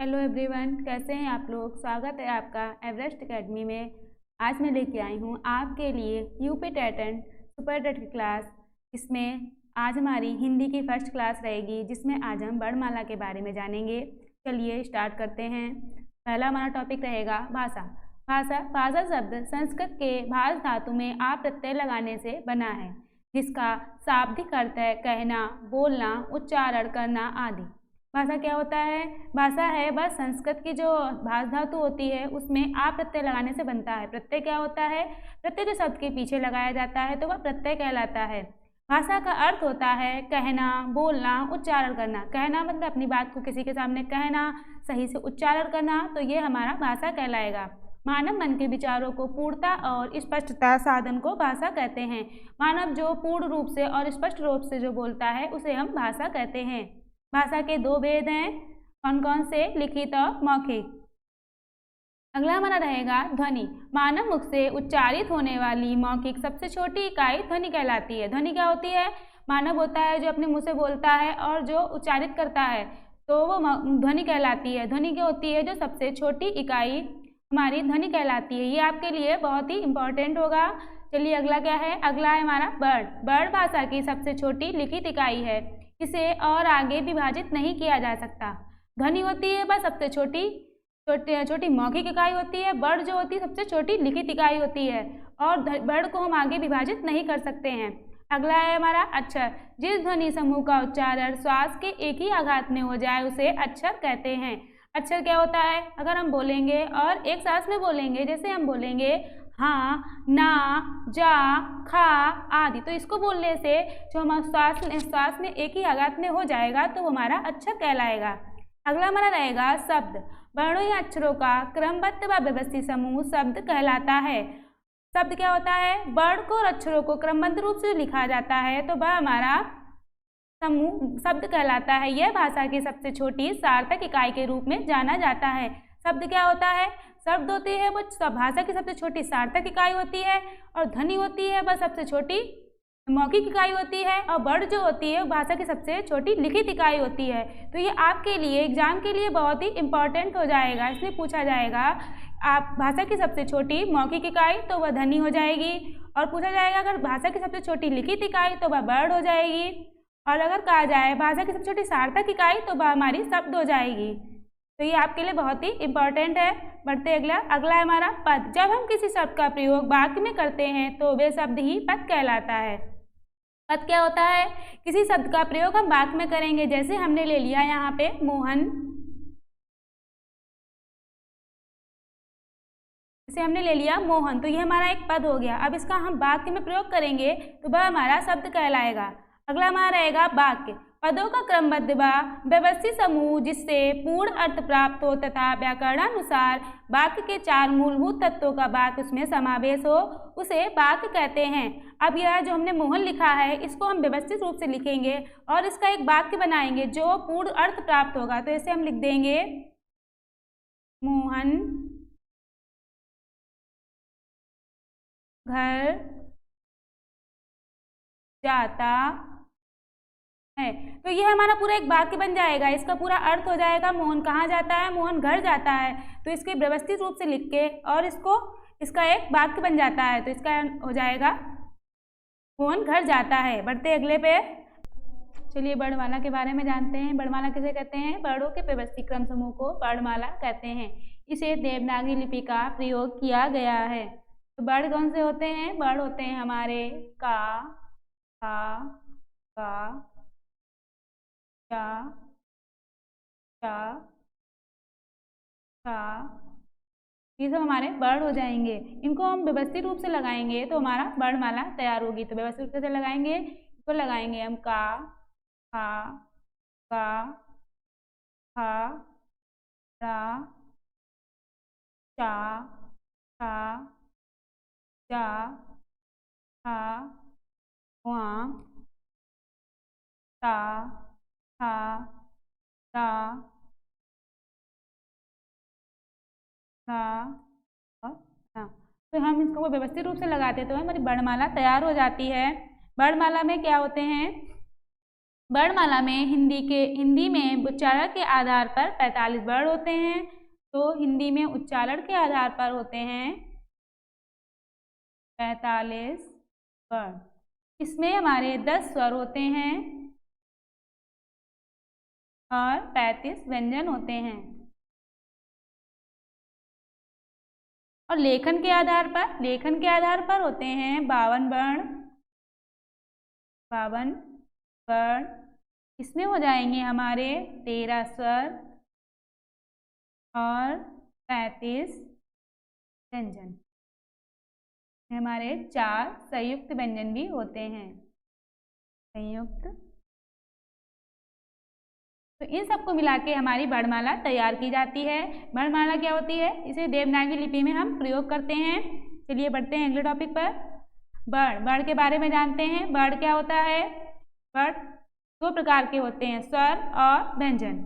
Hello everyone, कैसे हैं आप लोग। स्वागत है आपका एवरेस्ट एकेडमी में। आज मैं लेके आई हूँ आपके लिए UP TET and super TET की क्लास। इसमें आज हमारी हिंदी की फर्स्ट क्लास रहेगी, जिसमें आज हम वर्णमाला के बारे में जानेंगे। चलिए स्टार्ट करते हैं। पहला हमारा टॉपिक रहेगा भाषा। भाषा शब्द संस्कृत के भाष धातु में आ प्रत्यय लगाने से बना है, जिसका शाब्दिक अर्थ है कहना, बोलना, उच्चारण करना आदि। भाषा क्या होता है? भाषा है वह संस्कृत की जो भाष धातु होती है उसमें आ प्रत्यय लगाने से बनता है। प्रत्यय क्या होता है? प्रत्यय जो शब्द के पीछे लगाया जाता है तो वह प्रत्यय कहलाता है। भाषा का अर्थ होता है कहना, बोलना, उच्चारण करना। कहना मतलब अपनी बात को किसी के सामने कहना, सही से उच्चारण करना, तो ये हमारा भाषा कहलाएगा। मानव मन के विचारों को पूर्णता और स्पष्टता साधन को भाषा कहते हैं। मानव जो पूर्ण रूप से और स्पष्ट रूप से जो बोलता है उसे हम भाषा कहते हैं। भाषा के दो भेद हैं, कौन कौन से? लिखित और मौखिक। अगला हमारा रहेगा ध्वनि। मानव मुख से उच्चारित होने वाली मौखिक सबसे छोटी इकाई ध्वनि कहलाती है। ध्वनि क्या होती है? मानव होता है जो अपने मुंह से बोलता है और जो उच्चारित करता है, तो वो ध्वनि कहलाती है। ध्वनि क्या होती है? जो सबसे छोटी इकाई हमारी ध्वनि कहलाती है। ये आपके लिए बहुत ही इंपॉर्टेंट होगा। चलिए अगला क्या है? अगला है हमारा वर्ड। वर्ड भाषा की सबसे छोटी लिखित इकाई है। इसे और आगे विभाजित नहीं किया जा सकता। ध्वनि होती है वह सबसे छोटी मौखिक इकाई होती है। वर्ड जो होती है सबसे छोटी लिखित इकाई होती है, और वर्ड को हम आगे विभाजित नहीं कर सकते हैं। अगला है हमारा अक्षर। जिस ध्वनि समूह का उच्चारण श्वास के एक ही आघात में हो जाए उसे अक्षर कहते हैं। अक्षर क्या होता है? अगर हम बोलेंगे और एक सांस में बोलेंगे, जैसे हम बोलेंगे हाँ, ना, जा, खा आदि, तो इसको बोलने से जो हमारा श्वास में एक ही आघात में हो जाएगा तो हमारा अक्षर कहलाएगा। अगला हमारा रहेगा शब्द। वर्णों या अक्षरों का क्रमबद्ध व व्यवस्थित समूह शब्द कहलाता है। शब्द क्या होता है? वर्ण को और अक्षरों को क्रमबद्ध रूप से लिखा जाता है तो वह हमारा समूह शब्द कहलाता है। यह भाषा की सबसे छोटी सार्थक इकाई के रूप में जाना जाता है। शब्द क्या होता है? शब्द होती है वो भाषा की सबसे छोटी सार्थक इकाई होती है, और ध्वनि होती है वह सबसे छोटी मौखिक इकाई होती है, और वर्ण जो होती है भाषा की सबसे छोटी लिखित इकाई होती है। तो ये आपके लिए एग्जाम के लिए बहुत ही इंपॉर्टेंट हो जाएगा। इसमें पूछा जाएगा आप भाषा की सबसे छोटी मौखिक इकाई तो वह ध्वनि हो जाएगी, और पूछा जाएगा अगर भाषा की सबसे छोटी लिखित इकाई तो वह वर्ण हो जाएगी, और अगर कहा जाए भाषा की सबसे छोटी सार्थक इकाई तो वह हमारी शब्द हो जाएगी। तो ये आपके लिए बहुत ही इंपॉर्टेंट है। बढ़ते अगला है हमारा पद। जब हम किसी शब्द का प्रयोग वाक्य में करते हैं तो वे शब्द ही पद कहलाता है। पद क्या होता है? किसी शब्द का प्रयोग हम वाक्य में करेंगे, जैसे हमने ले लिया यहाँ पे मोहन, जैसे हमने ले लिया मोहन, तो ये हमारा एक पद हो गया। अब इसका हम वाक्य में प्रयोग करेंगे तो वह हमारा शब्द कहलाएगा। अगला हमारा रहेगा वाक्य। पदों का क्रमबद्ध व व्यवस्थित समूह जिससे पूर्ण अर्थ प्राप्त हो तथा व्याकरणानुसार वाक्य के चार मूलभूत तत्वों का वाक्य उसमें समावेश हो, उसे वाक्य कहते हैं। अब यह जो हमने मोहन लिखा है इसको हम व्यवस्थित रूप से लिखेंगे और इसका एक वाक्य बनाएंगे जो पूर्ण अर्थ प्राप्त होगा। तो इसे हम लिख देंगे मोहन घर जाता है। तो ये हमारा पूरा एक वाक्य बन जाएगा। इसका पूरा अर्थ हो जाएगा मोहन कहाँ जाता है? मोहन घर जाता है। तो इसके व्यवस्थित रूप से लिख के और इसका एक वाक्य बन जाता है, तो इसका हो जाएगा मोहन घर जाता है। बढ़ते अगले पे। चलिए वर्णमाला के बारे में जानते हैं। वर्णमाला किसे कहते हैं? वर्णों के व्यवस्थित क्रम समूह को वर्णमाला कहते हैं। इसे देवनागरी लिपि का प्रयोग किया गया है। तो वर्ण कौन से होते हैं? वर्ण होते हैं हमारे का, का, चा, चा, छा, ये सब हमारे वर्ण हो जाएंगे। इनको हम व्यवस्थित रूप से लगाएंगे तो हमारा वर्णमाला तैयार होगी। तो व्यवस्थित रूप से लगाएंगे, इसको लगाएंगे हम का, खा, रा, चा, छा, जा, हा, वहाँ, ता, था, ता, और हाँ। तो हम इसको व्यवस्थित रूप से लगाते तो हमारी वर्णमाला तैयार हो जाती है। वर्णमाला में क्या होते हैं? वर्णमाला में हिंदी में उच्चारण के आधार पर 45 वर्ण होते हैं। तो हिंदी में उच्चारण के आधार पर होते हैं 45 वर्ण। इसमें हमारे 10 स्वर होते हैं और 35 व्यंजन होते हैं। और लेखन के आधार पर होते हैं 52 वर्ण। 52 वर्ण। इसमें हो जाएंगे हमारे 13 स्वर और 35 व्यंजन। हमारे 4 संयुक्त व्यंजन भी होते हैं, संयुक्त। तो इन सबको मिला के हमारी वर्णमाला तैयार की जाती है। वर्णमाला क्या होती है, इसे देवनागरी लिपि में हम प्रयोग करते हैं। चलिए बढ़ते हैं अगले टॉपिक पर। वर्ण के बारे में जानते हैं। वर्ण क्या होता है? वर्ण 2 प्रकार के होते हैं, स्वर और व्यंजन।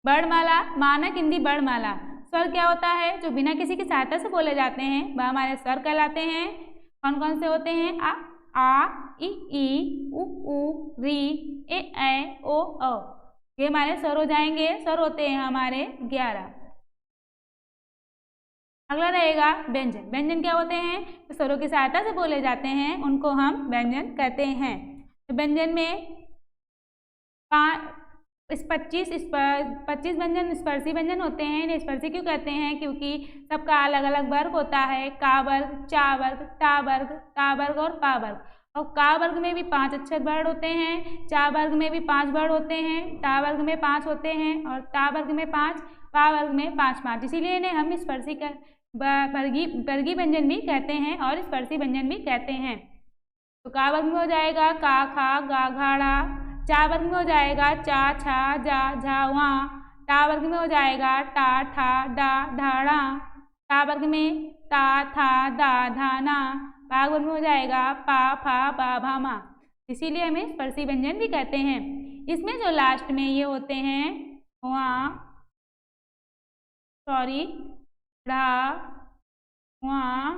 वर्णमाला, मानक हिंदी वर्णमाला। स्वर क्या होता है? जो बिना किसी की सहायता से बोले जाते हैं वह हमारे स्वर कहलाते हैं। कौन कौन से होते हैं? आ, ई, उ, री, ए, ओ, औ। ये हमारे स्वर हो जाएंगे। स्वर होते हैं हमारे 11। अगला रहेगा व्यंजन। व्यंजन क्या होते हैं? तो स्वरों की सहायता से बोले जाते हैं, उनको हम व्यंजन कहते हैं। तो व्यंजन में 25 व्यंजन स्पर्शी व्यंजन होते हैं। इन्हें स्पर्शी क्यों कहते हैं? क्योंकि सबका अलग अलग वर्ग होता है। का वर्ग, चा वर्ग, टा वर्ग, ता वर्ग और पा वर्ग। और का वर्ग में भी 5 अक्षर वर्ण होते हैं, चा वर्ग में भी 5 वर्ण होते हैं, टा वर्ग में 5 होते हैं और ता वर्ग में 5, पा वर्ग में 5। इसीलिए इन्हें हम स्पर्शी वर्गी व्यंजन भी कहते हैं और स्पर्शी व्यंजन भी कहते हैं। तो का वर्ग में हो जाएगा का, खा, गा, घाड़ा। चा वर्ग में हो जाएगा चा, छा, जा, झा, वहाँ। टा वर्ग में हो जाएगा टा, ठा, डा, ढाड़ा। ता वर्ग में ता, था, दा, धाना। पा वर्ग में हो जाएगा पा, फा, बा, भा, मा। इसीलिए हमें स्पर्शी व्यंजन भी कहते हैं। इसमें जो लास्ट में ये होते हैं वहाँ, सॉरी, ढ़ा, वहाँ,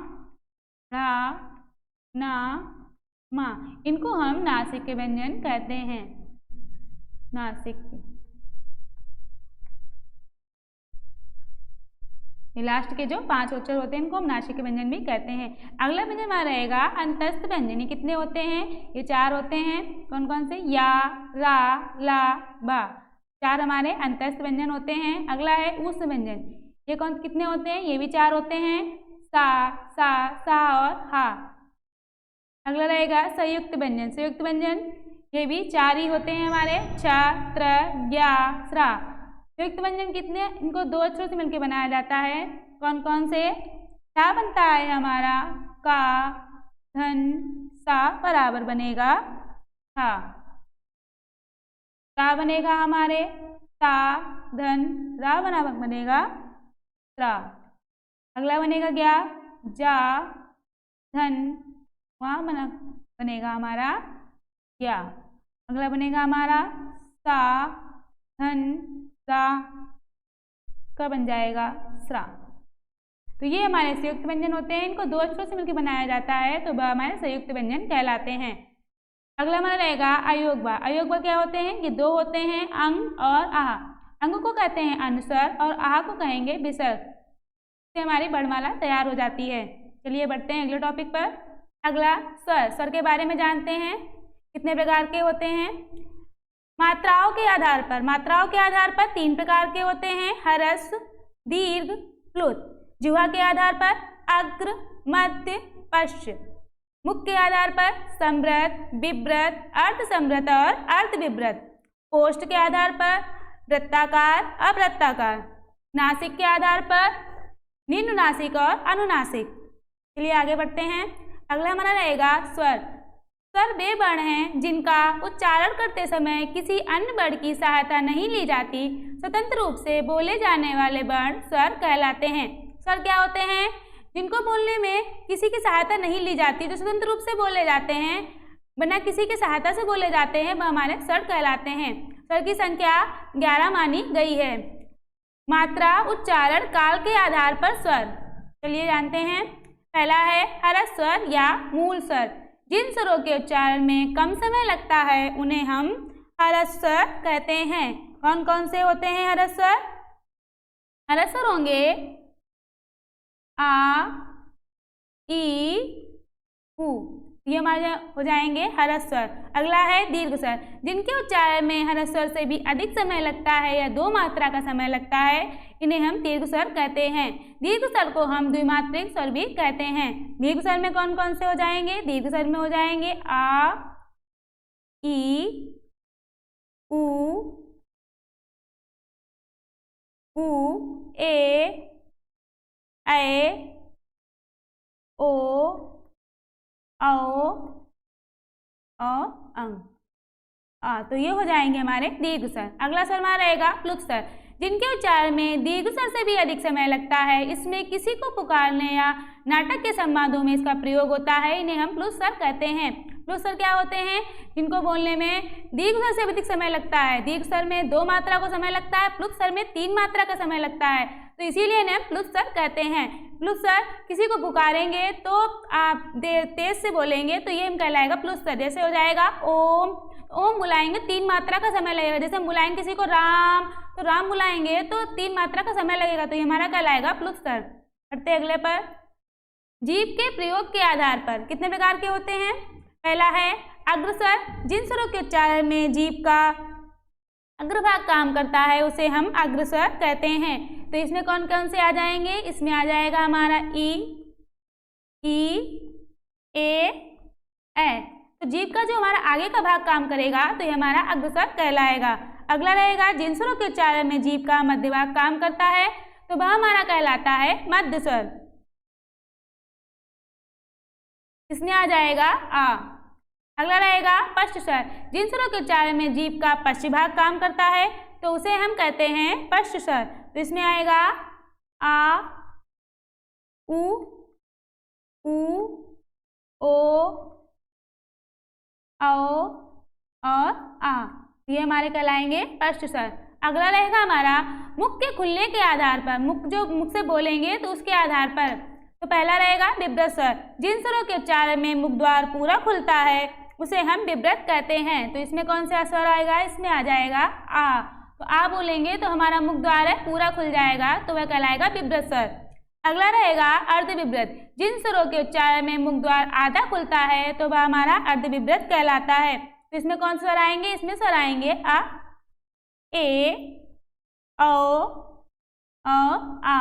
ढ़ा, ना, मा। इनको हम नासिक के व्यंजन कहते हैं। नासिक। ये लास्ट के जो 5 अक्षर होते हैं इनको हम नासिक के व्यंजन भी कहते हैं। अगला व्यंजन हमारा रहेगा अंतस्थ व्यंजन। ये कितने होते हैं? ये 4 होते हैं। कौन कौन से? या, रा, ला, बा। 4 हमारे अंतस्थ व्यंजन होते हैं। अगला है उष्ण व्यंजन। ये कितने होते हैं? ये भी 4 होते हैं। सा, सा और हा। अगला रहेगा संयुक्त व्यंजन। संयुक्त व्यंजन ये भी 4 ही होते हैं हमारे। छ, त्र, ज्ञा, स्रा। संयुक्त व्यंजन कितने? इनको 2 अक्षरों से मिलकर बनाया जाता है। कौन कौन से? क्या बनता है हमारा? का, धन, सा बराबर बनेगा था। का बनेगा हमारे ता, धन, रा बराबर बनेगा रा। अगला बनेगा क्या? जा, धन, वहाँ बनेगा हमारा या। अगला बनेगा हमारा सा, धन, रा, का बन जाएगा स्रा। तो ये हमारे संयुक्त व्यंजन होते हैं। इनको 2 अक्षरों से मिलकर बनाया जाता है तो वह हमारे संयुक्त व्यंजन कहलाते हैं। अगला हमारा रहेगा अयोगवा। अयोगवा क्या होते हैं? ये 2 होते हैं, अंग और आहा। अंग को कहते हैं अनुस्वर और आहा को कहेंगे विसर्ग। इससे हमारी वर्णमाला तैयार हो जाती है। चलिए बढ़ते हैं अगले टॉपिक पर। अगला स्वर। स्वर के बारे में जानते हैं। कितने प्रकार के होते हैं? मात्राओं के आधार पर 3 प्रकार के होते हैं, हरस, दीर्घ, प्लुत। जिह्वा के आधार पर अग्र, मध्य, पश्च। मुख के आधार पर संवृत, विव्रत, अर्धसंवृत और अर्धविव्रत। ओष्ठ के आधार पर वृत्ताकार, अवृत्ताकार। नासिक के आधार पर निम्न नासिक और अनुनासिक। चलिए आगे बढ़ते हैं। अगला हमारा रहेगा स्वर। स्वर वे वर्ण हैं जिनका उच्चारण करते समय किसी अन्य वर्ण की सहायता नहीं ली जाती। स्वतंत्र रूप से बोले जाने वाले वर्ण स्वर कहलाते हैं। स्वर क्या होते हैं? जिनको बोलने में किसी की सहायता नहीं ली जाती, जो स्वतंत्र रूप से बोले जाते हैं, बिना किसी की सहायता से बोले जाते हैं, वह हमारे स्वर कहलाते हैं। स्वर की संख्या 11 मानी गई है। मात्रा, उच्चारण, काल के आधार पर स्वर। चलिए जानते हैं। पहला है हरस स्वर या मूल स्वर। जिन स्वरों के उच्चारण में कम समय लगता है उन्हें हम हरस स्वर कहते हैं। कौन कौन से होते हैं हरस स्वर? हरस स्वर होंगे आ, ई, उ, ये हमारे हो जाएंगे हरस स्वर। अगला है दीर्घ स्वर, जिनके उच्चारण में हरस स्वर से भी अधिक समय लगता है या 2 मात्रा का समय लगता है, इन्हें हम दीर्घ स्वर कहते हैं। दीर्घ स्वर को हम द्विमात्रिक स्वर भी कहते हैं। दीर्घ स्वर में कौन कौन से हो जाएंगे? दीर्घ स्वर में हो जाएंगे आ, ई, उ, ए, ओ, अंग। तो ये हो जाएंगे हमारे दीर्घ स्वर। अगला स्वर हमारा रहेगा प्लुत स्वर, जिनके उच्चारण में दीर्घ स्वर से भी अधिक समय लगता है। इसमें किसी को पुकारने या नाटक के संवादों में इसका प्रयोग होता है, इन्हें हम प्लुत स्वर कहते हैं। प्लुत स्वर क्या होते हैं? जिनको बोलने में दीर्घ स्वर से अधिक समय लगता है। दीर्घ स्वर में 2 मात्रा को समय लगता है, प्लुत स्वर में 3 मात्रा का समय लगता है, तो इसीलिए इन्हें प्लुत स्वर कहते हैं। प्लुत स्वर किसी को पुकारेंगे तो आप तेज से बोलेंगे तो ये कहलाएगा प्लुत स्वर। जैसे हो जाएगा ओम, ओम बुलाएंगे 3 मात्रा का समय लगेगा। जैसे हम बुलाएंगे किसी को राम, तो राम बुलाएंगे तो 3 मात्रा का समय लगेगा, तो ये हमारा कहलाएगा प्लुत स्वर। बढ़ते अगले पर। जीभ के प्रयोग के आधार पर कितने प्रकार के होते हैं? पहला है अग्र स्वर, जिन स्वरों के उच्चारण में जीभ का अग्रभाग काम करता है उसे हम अग्र स्वर कहते हैं। तो इसमें कौन कौन से आ जाएंगे? इसमें आ जाएगा हमारा ई, ए। तो जीभ का जो हमारा आगे का भाग काम करेगा तो ये हमारा अग्र स्वर कहलाएगा। अगला रहेगा जिन स्वरों के उच्चारण में जीभ का मध्य भाग काम करता है तो वह हमारा कहलाता है मध्य स्वर। इसमें आ जाएगा आ। अगला रहेगा पश्च स्वर, जिन स्वरों के उच्चारण में जीभ का पश्चिम भाग काम करता है तो उसे हम कहते हैं पश्च स्वर। तो इसमें आएगा आ, उ, ओ, और आ, ये हमारे कहलाएंगे पश्च स्वर। अगला रहेगा हमारा मुख के खुलने के आधार पर, मुख से बोलेंगे तो उसके आधार पर। तो पहला रहेगा बिभ्रत स्वर, जिन स्वरों के उच्चारण में मुख द्वार पूरा खुलता है उसे हम बिभ्रत कहते हैं। तो इसमें कौन सा स्वर आएगा? इसमें आ जाएगा आ। तो आ बोलेंगे तो हमारा मुख द्वार है पूरा खुल जाएगा, तो वह कहलाएगा बिभ्रत स्वर। अगला रहेगा अर्धविभ्रत, जिन स्वरों के उच्चारण में मुख द्वार आधा खुलता है तो वह हमारा अर्धविभ्रत कहलाता है। तो इसमें कौन से स्वर आएंगे? इसमें स्वर आएंगे आ, ए, ओ, आ।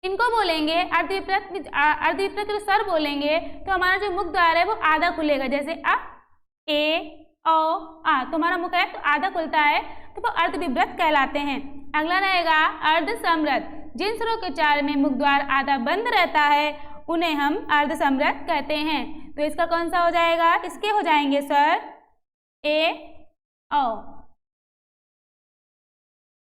इनको बोलेंगे अर्धविभ्रत जो स्वर बोलेंगे तो हमारा जो मुख द्वार है वो आधा खुलेगा। जैसे अ, ए, ओ, आ, तो हमारा मुख है तो आधा खुलता है तो वो अर्धविभ्रत कहलाते हैं। अगला रहेगा अर्धसमृत, जिन स्वरों के उच्चारण में मुख द्वार आधा बंद रहता है उन्हें हम अर्धसमृत कहते हैं। तो इसका कौन सा हो जाएगा? इसके हो जाएंगे स्वर ए, ओ।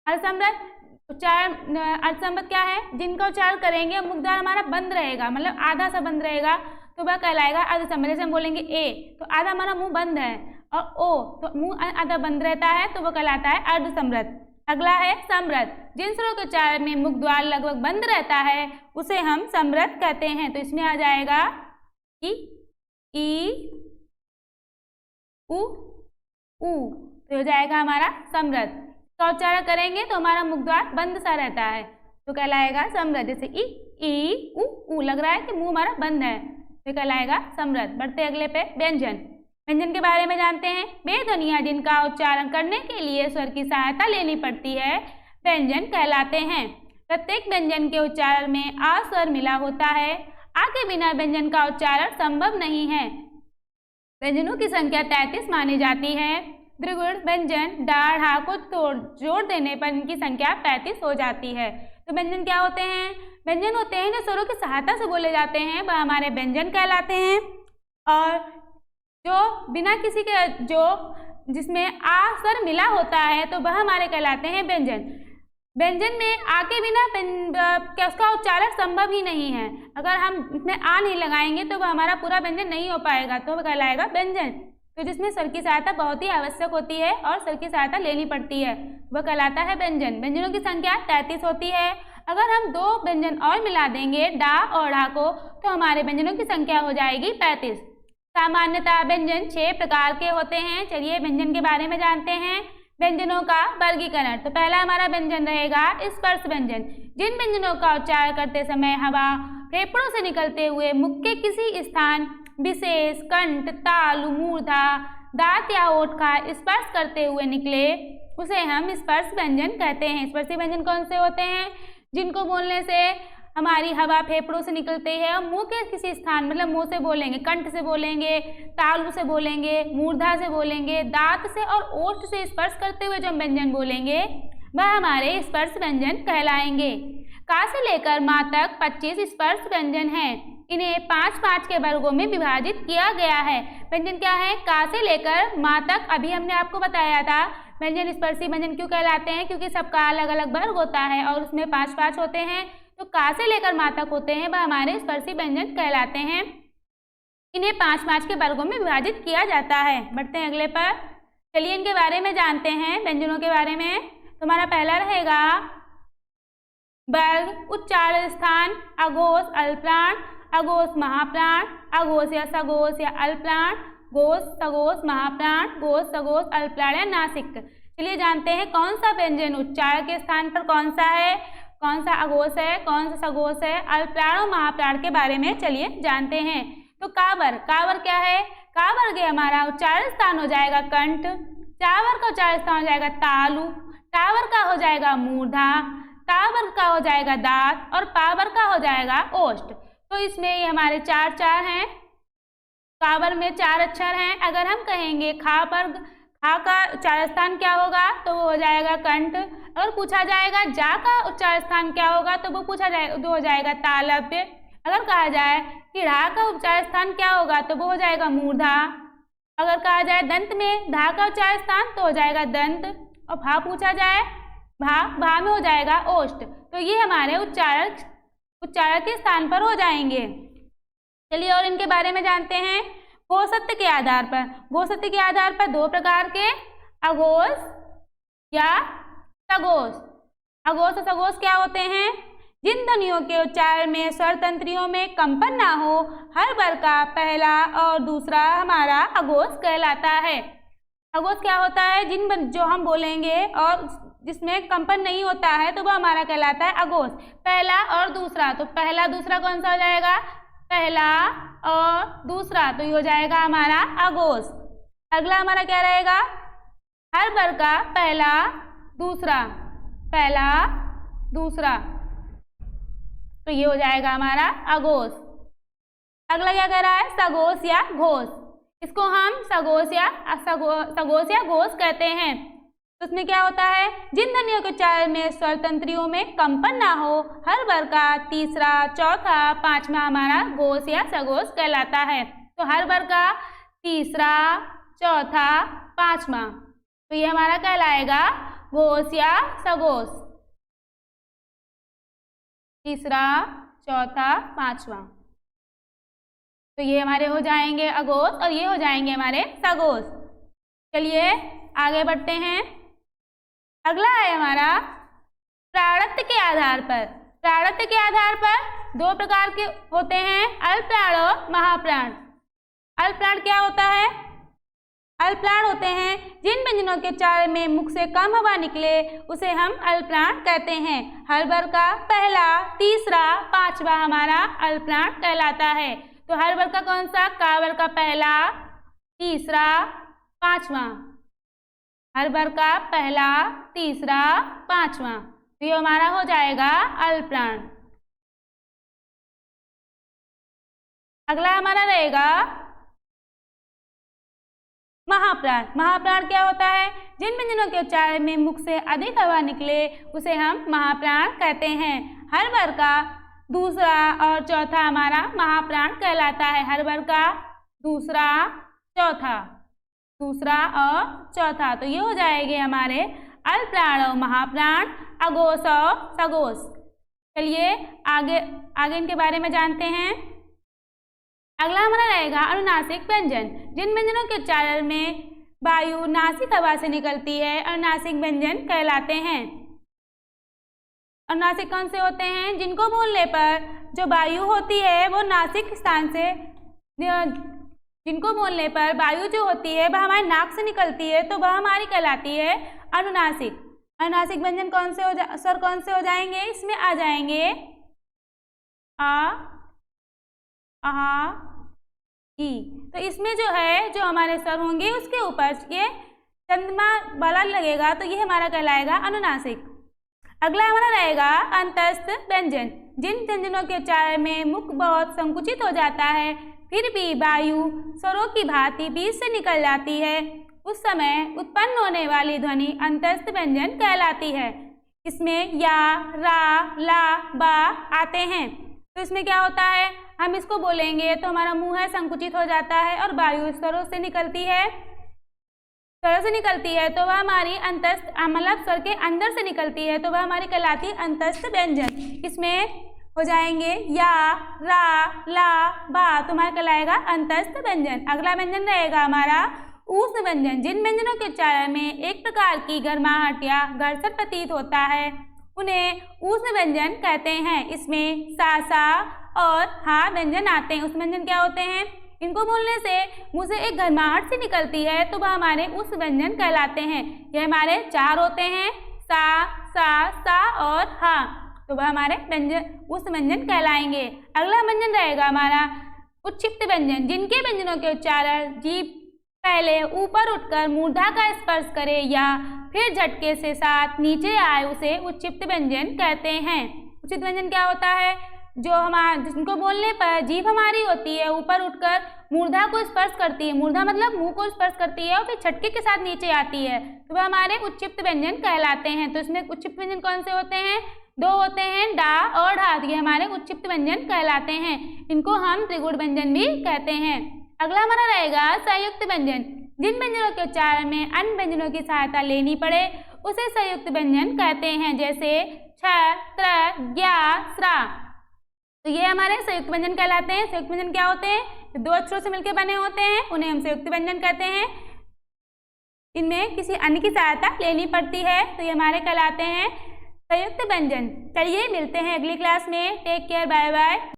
अर्धसमृत उच्चारण, अर्धसमृत क्या है? जिनका उच्चारण करेंगे मुख द्वार हमारा बंद रहेगा, मतलब आधा सा बंद रहेगा, तो वह कहलाएगा अर्धसमृत। जैसे हम बोलेंगे ए तो आधा हमारा मुंह बंद है, और ओ तो मुंह आधा बंद रहता है, तो वो कहलाता है अर्धसमृत। अगला है समृत, जिन स्वरों के उच्चारण में मुख द्वार लगभग बंद रहता है उसे हम समृत कहते हैं। तो इसमें आ जाएगा ई, उ, तो हो जाएगा हमारा समृत। का उच्चारण करेंगे तो हमारा मुख द्वार बंद सा रहता है, तो कहलाएगा समृत। जैसे ई, उ लग रहा है कि मुंह हमारा बंद है, तो कहलाएगा समृत। बढ़ते अगले पे व्यंजन। व्यंजन के बारे में जानते हैं। वे ध्वनियाँ जिनका उच्चारण करने के लिए स्वर की सहायता लेनी पड़ती है व्यंजन कहलाते हैं। प्रत्येक व्यंजन के उच्चारण में आ स्वर मिला होता है। आ के बिना व्यंजन का उच्चारण संभव नहीं है। व्यंजनों की संख्या 33 मानी जाती है। द्विगुण व्यंजन डा ढा को जोड़ देने पर इनकी संख्या 35 हो जाती है। तो व्यंजन क्या होते हैं? व्यंजन होते हैं जो स्वरों की सहायता से बोले जाते हैं, वह हमारे व्यंजन कहलाते हैं। और जो बिना किसी के जिसमें आ स्वर मिला होता है तो वह हमारे कहलाते हैं व्यंजन। व्यंजन में आ के बिना उसका उच्चारण संभव ही नहीं है। अगर हम इसमें आ नहीं लगाएंगे तो वह हमारा पूरा व्यंजन नहीं हो पाएगा, तो वह कहलाएगा व्यंजन। तो जिसमें स्वर की सहायता बहुत ही आवश्यक होती है और स्वर की सहायता लेनी पड़ती है, वह कहलाता है व्यंजन। व्यंजनों की संख्या 33 होती है। अगर हम 2 व्यंजन और मिला देंगे डा और ढा को, तो हमारे व्यंजनों की संख्या हो जाएगी 35। सामान्यतः व्यंजन 6 प्रकार के होते हैं। चलिए व्यंजन के बारे में जानते हैं। व्यंजनों का वर्गीकरण। तो पहला हमारा व्यंजन रहेगा स्पर्श व्यंजन। जिन व्यंजनों का उच्चारण करते समय हवा फेफड़ों से निकलते हुए मुख के किसी स्थान विशेष कंठ, तालु, मूर्धा, दांत या ओठ का स्पर्श करते हुए निकले, उसे हम स्पर्श व्यंजन कहते हैं। स्पर्शी व्यंजन कौन से होते हैं? जिनको बोलने से हमारी हवा फेफड़ों से निकलती है और मुंह के किसी स्थान, मतलब मुंह से बोलेंगे, कंठ से बोलेंगे, तालु से बोलेंगे, मूर्धा से बोलेंगे, दांत से और ओठ से स्पर्श करते हुए जो व्यंजन बोलेंगे वह हमारे स्पर्श व्यंजन कहलाएंगे। का से लेकर माँ तक 25 स्पर्श व्यंजन हैं। इन्हें 5-5 के वर्गों में विभाजित किया गया है। व्यंजन क्या है? का से लेकर माँ तक। अभी हमने आपको बताया था व्यंजन स्पर्शी व्यंजन क्यों कहलाते हैं, क्योंकि सबका अलग अलग वर्ग होता है और उसमें 5-5 होते हैं। तो का से लेकर माँ तक होते हैं वह हमारे स्पर्शी व्यंजन कहलाते हैं। इन्हें 5-5 के वर्गों में विभाजित किया जाता है। बढ़ते हैं अगले पर। चलिए इनके बारे में जानते हैं, व्यंजनों के बारे में। तुम्हारा पहला रहेगा वर्ग उच्चारण स्थान। अघोष अल्पप्राण, अघोष महाप्राण, अघोष या सघोष या अल्पप्राण, घोष सघोष महाप्राण, घोष सघोष अल्पप्राण या नासिक। चलिए जानते हैं कौन सा व्यंजन उच्चारण के स्थान पर कौन सा है, कौन सा अघोष है, कौन सा सघोष है, अल्पप्राण और महाप्राण के बारे में चलिए जानते हैं। तो कावर, कावर क्या है? कावर के हमारा उच्चारण स्थान हो जाएगा कंठ, चावर का उच्चारण स्थान हो जाएगा तालु, टावर का हो जाएगा मूर्धा, टावर का हो जाएगा दांत और पावर का हो जाएगा ओष्ठ। तो इसमें ये हमारे 4 हैं। कावर में 4 अक्षर हैं। अगर हम कहेंगे खा पर, खा का उच्चारण स्थान क्या होगा तो वो हो जाएगा कंठ। अगर पूछा जाएगा जा का उच्चारण स्थान क्या होगा तो वो पूछा जाए तो हो जाएगा तालव्य। अगर कहा जाए कि ढ़ा का उच्चारण स्थान क्या होगा तो वो हो जाएगा मूर्धा। अगर कहा जाए दंत में धा का उच्चारण स्थान तो हो जाएगा दंत। और भा पूछा जाए भा में हो जाएगा ओष्ठ। तो ये हमारे उच्चारण के स्थान पर हो जाएंगे। चलिए और इनके बारे में जानते हैं। घोषत्व के आधार पर, घोषत्व के आधार पर 2 प्रकार के अघोष या सघोष। अघोष और सघोष क्या होते हैं? जिन ध्वनियों के उच्चारण में स्वर तंत्रियों में कंपन ना हो, हर वर्ग का पहला और दूसरा हमारा अघोष कहलाता है। अघोष क्या होता है? जिन जो हम बोलेंगे और जिसमें कंपन नहीं होता है तो वो हमारा कहलाता है अघोष। पहला और दूसरा, तो पहला दूसरा कौन सा हो जाएगा? पहला और दूसरा, तो ये हो जाएगा हमारा अघोष। अगला हमारा क्या रहेगा? हर वर्ग का पहला दूसरा, पहला दूसरा, तो ये हो जाएगा हमारा अघोष। अगला क्या कह रहा है? सघोष या घोष। इसको हम सघोष या घोष कहते हैं। तो उसमें क्या होता है? जिन ध्वनियों के उच्चारण में स्वर तंत्रियों में कंपन ना हो, हर वर्ग का तीसरा, चौथा, पांचवा हमारा घोष या सघोष कहलाता है। तो हर वर्ग का तीसरा, चौथा, पांचवा, तो ये हमारा कहलाएगा घोष या सघोष। तीसरा, चौथा, पांचवा, तो ये हमारे हो जाएंगे अघोष और ये हो जाएंगे हमारे सघोष। चलिए आगे बढ़ते हैं। अगला है हमारा प्राणत्व के आधार पर। प्राणत्व के आधार पर 2 प्रकार के होते हैं, अल्पप्राण और महाप्राण। अल्पप्राण क्या होता है? अल्पप्राण होते हैं जिन व्यंजनों के उच्चारण में मुख से कम हवा निकले उसे हम अल्पप्राण कहते हैं। हर वर्ग का पहला, तीसरा, पांचवा हमारा अल्पप्राण कहलाता है। तो हर वर्ग का कौन सा? का वर्ग का पहला, तीसरा, पांचवा, हर वर्ग का पहला, तीसरा, पांचवा, तो ये हमारा हो जाएगा अल्पप्राण। अगला हमारा रहेगा महाप्राण। महाप्राण क्या होता है? जिन व्यंजनों के उच्चारण में मुख से अधिक हवा निकले उसे हम महाप्राण कहते हैं। हर वर्ग का दूसरा और चौथा हमारा महाप्राण कहलाता है। हर वर्ग का दूसरा, चौथा, दूसरा और चौथा, तो ये हो जाएंगे हमारे अल्पप्राण और महाप्राण, अघोष और सघोष। चलिए आगे इनके बारे में जानते हैं। अगला हमारा रहेगा अनुनासिक व्यंजन। जिन व्यंजनों के उच्चारण में वायु नासिक हवा से निकलती है अनुनासिक व्यंजन कहलाते हैं। अनुनासिक कौन से होते हैं? जिनको बोलने पर जो वायु होती है वो नासिक स्थान से जिनको बोलने पर वायु जो होती है वह हमारे नाक से निकलती है तो वह हमारी कहलाती है अनुनासिक। अनुनासिक व्यंजन कौन से स्वर कौन से हो जाएंगे? इसमें आ जाएंगे आ, ई। तो इसमें जो है जो हमारे स्वर होंगे उसके ऊपर ये चंद्रमा वाला लगेगा तो ये हमारा कहलाएगा अनुनासिक। अगला हमारा रहेगा अंतस्थ व्यंजन। जिन व्यंजनों के उच्चारण में मुख बहुत संकुचित हो जाता है फिर भी वायु स्वरों की भांति बीच से निकल जाती है, उस समय उत्पन्न होने वाली ध्वनि अंतस्थ व्यंजन कहलाती है। इसमें या, रा, ला, बा आते हैं। तो इसमें क्या होता है, हम इसको बोलेंगे तो हमारा मुंह है संकुचित हो जाता है और वायु स्वरों से निकलती है तो वह हमारी अंतस्थ मतलब स्वर के अंदर से निकलती है तो वह हमारी कहलाती है अंतस्थ व्यंजन। इसमें हो जाएंगे या, रा, ला, बा, तो हमारा कहलाएगा अंतस्थ व्यंजन। अगला व्यंजन रहेगा हमारा ऊष्ण व्यंजन। जिन व्यंजनों के उच्चारण में एक प्रकार की गर्माहट या घर्षण प्रतीत होता है उन्हें ऊष्ण व्यंजन कहते हैं। इसमें सा, सा और हा व्यंजन आते हैं। ऊष्ण व्यंजन क्या होते हैं? इनको बोलने से मुंह से एक गर्माहट सी निकलती है तो वह हमारे ऊष्ण व्यंजन कहलाते हैं। ये हमारे 4 होते हैं, सा, सा, सा और हा, तो वह हमारे व्यंजन ऊष्ण व्यंजन कहलाएंगे। अगला व्यंजन रहेगा हमारा उच्छिप्त व्यंजन। जिनके व्यंजनों के उच्चारण जीभ पहले ऊपर उठकर मूर्धा का स्पर्श करे या फिर झटके से साथ नीचे आए उसे उच्छिप्त व्यंजन कहते हैं। उच्छिप्त व्यंजन क्या होता है? जो जिनको बोलने पर जीभ हमारी होती है ऊपर उठकर मूर्धा को स्पर्श करती है, मूर्धा मतलब मुंह को स्पर्श करती है और फिर झटके के साथ नीचे आती है तो वह हमारे उच्छिप्त व्यंजन कहलाते हैं। तो इसमें उच्छिप्त व्यंजन कौन से होते हैं? 2 होते हैं, डा और ढा, ये हमारे उच्छिप्त व्यंजन कहलाते हैं। इनको हम त्रिगुण व्यंजन भी कहते हैं। अगला हमारा रहेगा संयुक्त व्यंजन। जिन व्यंजनों के उच्चारण में अन्य व्यंजनों की सहायता लेनी पड़े उसे संयुक्त व्यंजन कहते हैं, जैसे छ, त्र, ज्ञा, स्रा। तो ये हमारे संयुक्त व्यंजन कहलाते हैं। संयुक्त व्यंजन क्या होते हैं? 2 अक्षरों से मिलकर बने होते हैं, उन्हें हम संयुक्त व्यंजन कहते हैं। इनमें किसी अन्य की सहायता लेनी पड़ती है तो ये हमारे कहलाते हैं संयुक्त व्यंजन। चलिए मिलते हैं अगली क्लास में। Take care, bye bye.